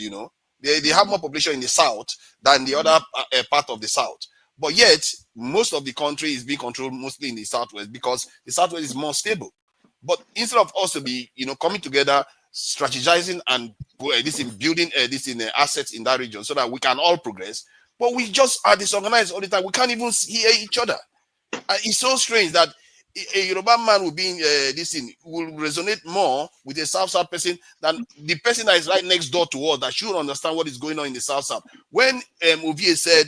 you know. They have more population in the south than the other part of the south. But yet, most of the country is being controlled mostly in the southwest because the southwest is more stable. But instead of us to be, coming together, strategizing and building assets in that region so that we can all progress, but we just are disorganized all the time. We can't even hear each other. It's so strange that a Yoruba man will be in will resonate more with a South person than the person that is right next door to us that should understand what is going on in the South. When Ovie said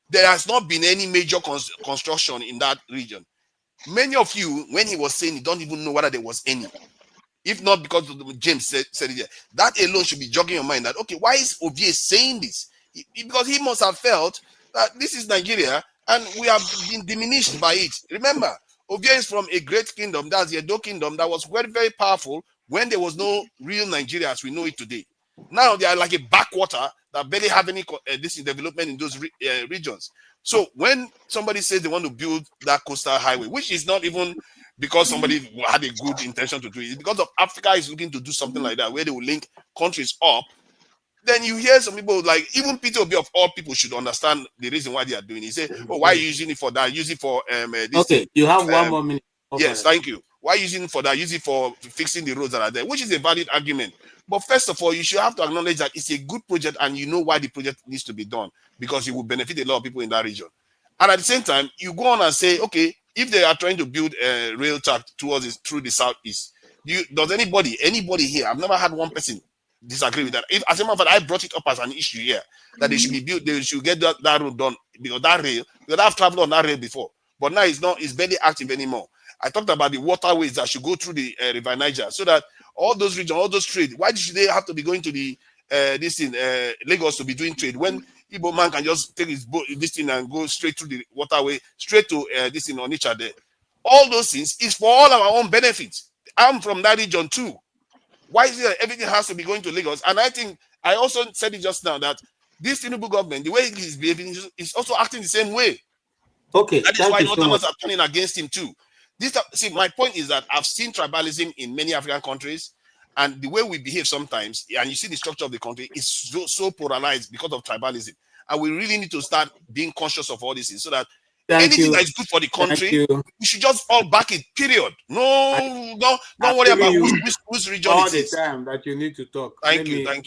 there has not been any major construction in that region, many of you, when he was saying it, don't even know whether there was any. If not because James said it, that alone should be jogging your mind that, okay, why is Ovie saying this? Because he must have felt that this is Nigeria and we have been diminished by it. Remember, Ovie is from a great kingdom, that's the Edo kingdom, that was very, very powerful when there was no real Nigeria as we know it today. Now they are like a backwater that barely have any development in those regions. So when somebody says they want to build that coastal highway, which is not even because somebody had a good intention to do it, it's because of Africa is looking to do something like that, where they will link countries up. Then you hear some people, like even Peter Obi of all people should understand the reason why they are doing it. He say, oh, why are you using it for that? Use it for this okay thing. You have 1 more minute. Yes, thank you. Why using it for that? Use it for fixing the roads that are there, which is a valid argument. But first of all, you should have to acknowledge that it's a good project and you know why the project needs to be done, because it will benefit a lot of people in that region. And at the same time, you go on and say, okay, if they are trying to build a rail track through the southeast, does anybody here, I've never had one person disagree with that. If, as a matter of fact, I brought it up as an issue here that they should be built, they should get that road done, because I've traveled on that rail before, but now it's barely active anymore. I talked about the waterways that should go through the River Niger, so that all those regions, all those trade, why should they have to be going to the Lagos to be doing trade when Igbo man can just take his boat, this thing, and go straight through the waterway, straight to Onitsha there? All those things is for all our own benefit. I'm from that region too. Why is it that everything has to be going to Lagos? And I think I also said it just now that this Tinubu government, the way it is behaving, is also acting the same way. Okay, that is why Northerners are turning against him too. See, my point is that I've seen tribalism in many African countries, and the way we behave sometimes, and you see the structure of the country is so polarized because of tribalism. And we really need to start being conscious of all this things so that anything that is good for the country, we should just all back it, period. Don't worry about whose region all it is. the time that you need to talk. Thank you.